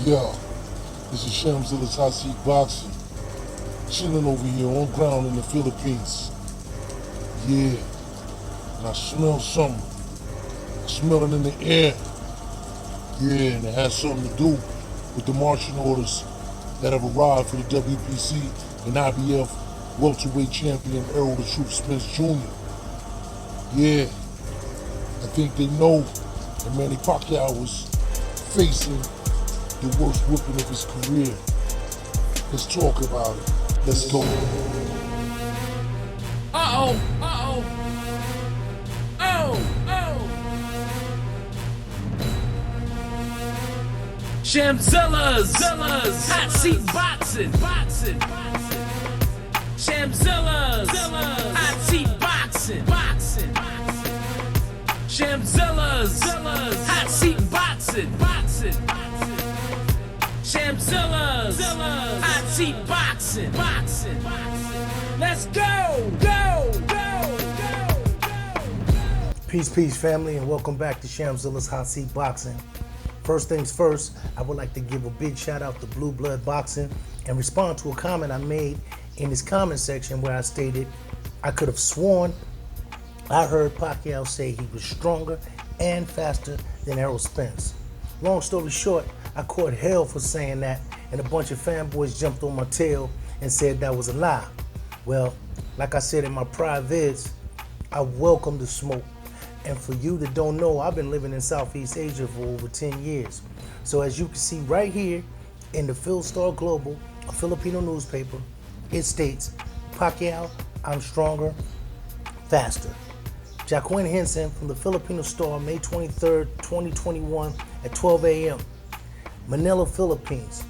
Yeah, this is Shamzilla's Hot Seat Boxing. Chilling over here on ground in the Philippines. Yeah, and I smell something. I smell it in the air. Yeah, and it has something to do with the marching orders that have arrived for the WBC and IBF welterweight champion Errol the Truth Spence Jr. Yeah, I think they know that Manny Pacquiao was facing the worst whipping of his career. Let's talk about it. Let's go. Uh-oh, uh-oh. Oh, oh. Shamzilla's Hot Seat Boxing. Shamzilla's Hot Seat Boxing. Shamzilla's Hot Seat Boxing. Shamzilla's Hot Seat Boxing. Let's go, go, go, go, go. Peace, family, and welcome back to Shamzilla's Hot Seat Boxing. First things first, I would like to give a big shout out to Blue Blood Boxing and respond to a comment I made in this comment section where I stated I could have sworn I heard Pacquiao say he was stronger and faster than Errol Spence. Long story short, I caught hell for saying that, and a bunch of fanboys jumped on my tail and said that was a lie. Well, like I said in my prior vids, I welcome the smoke. And for you that don't know, I've been living in Southeast Asia for over 10 years. So as you can see right here in the Philstar Global, a Filipino newspaper, it states, Pacquiao, I'm stronger, faster. Jacqueline Henson from the Filipino Star, May 23rd, 2021 at 12 a.m. Manila, Philippines.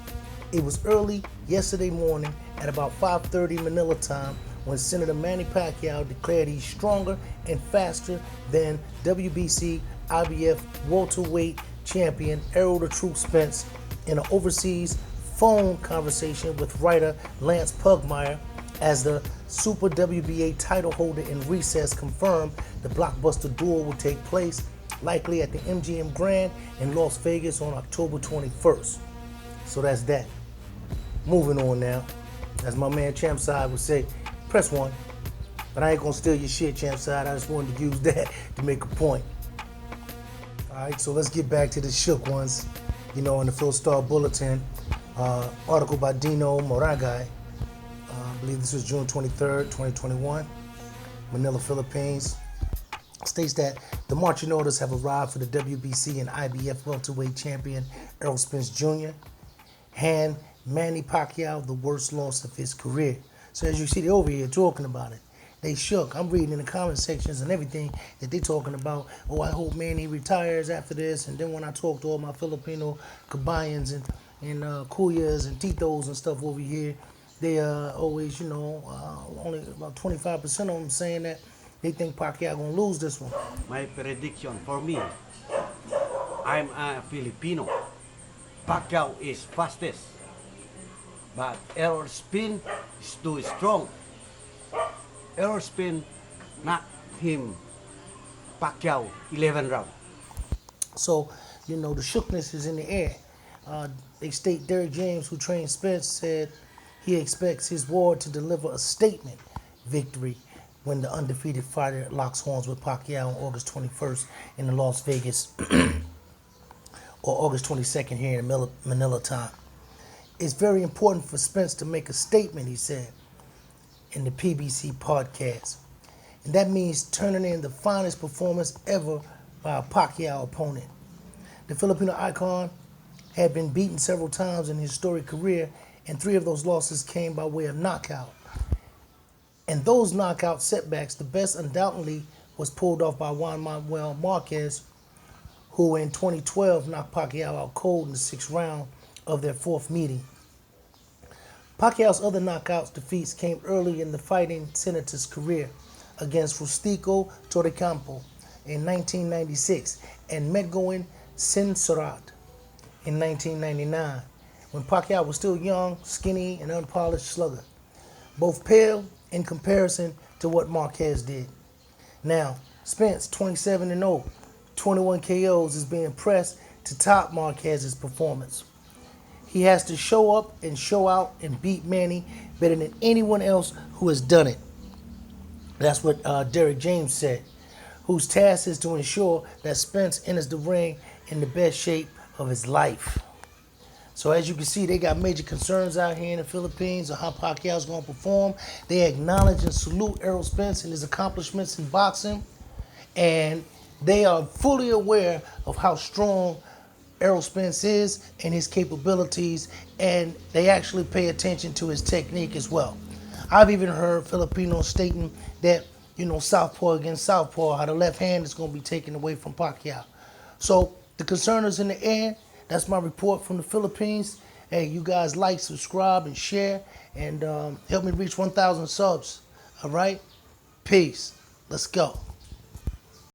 It was early yesterday morning at about 5:30 Manila time when Senator Manny Pacquiao declared he's stronger and faster than WBC IBF welterweight champion Errol the Truth Spence in an overseas phone conversation with writer Lance Pugmire, as the Super WBA title holder in recess confirmed the blockbuster duel will take place likely at the MGM Grand in Las Vegas on October 21st. So that's that. Moving on now. As my man Champside would say, press one. But I ain't gonna steal your shit, Champside. I just wanted to use that to make a point. Alright, so let's get back to the shook ones. You know, in the Philstar Bulletin, article by Dino Moragai. I believe this was June 23rd, 2021. Manila, Philippines. States that the marching orders have arrived for the WBC and IBF welterweight champion Errol Spence Jr. hand Manny Pacquiao the worst loss of his career. So as you see, they're over here talking about it. They shook. I'm reading in the comment sections and everything that they're talking about. Oh, I hope Manny retires after this. And then when I talk to all my Filipino kabayans and kuyas and titos and stuff over here, they always, only about 25% of them saying that they think Pacquiao gonna lose this one. My prediction for me, I'm a Filipino. Pacquiao is fastest, but Errol Spence is too strong. Errol Spence knocked him, Pacquiao, 11 rounds. So, the shookness is in the air. They state Derrick James, who trained Spence, said he expects his ward to deliver a statement victory when the undefeated fighter locks horns with Pacquiao on August 21st in the Las Vegas or August 22nd here in Manila time. It's very important for Spence to make a statement, he said in the PBC podcast. And that means turning in the finest performance ever by a Pacquiao opponent. The Filipino icon had been beaten several times in his storied career, and 3 of those losses came by way of knockout. And those knockout setbacks, the best undoubtedly was pulled off by Juan Manuel Marquez, who in 2012 knocked Pacquiao out cold in the 6th round of their 4th meeting. Pacquiao's other knockouts defeats came early in the fighting senator's career against Rustico Torrecampo in 1996 and Medgoin Sensorat in 1999, when Pacquiao was still young, skinny, and unpolished slugger, both pale in comparison to what Marquez did. Now, Spence, 27-0, 21 KOs, is being pressed to top Marquez's performance. He has to show up and show out and beat Manny better than anyone else who has done it. That's what Derek James said, whose task is to ensure that Spence enters the ring in the best shape of his life. So as you can see, they got major concerns out here in the Philippines of how Pacquiao's going to perform. They acknowledge and salute Errol Spence and his accomplishments in boxing. And they are fully aware of how strong Errol Spence is and his capabilities, and they actually pay attention to his technique as well. I've even heard Filipinos stating that, southpaw against southpaw, how the left hand is going to be taken away from Pacquiao. So the concern is in the air. That's my report from the Philippines. Hey, you guys like, subscribe, and share, and help me reach 1,000 subs. All right? Peace. Let's go.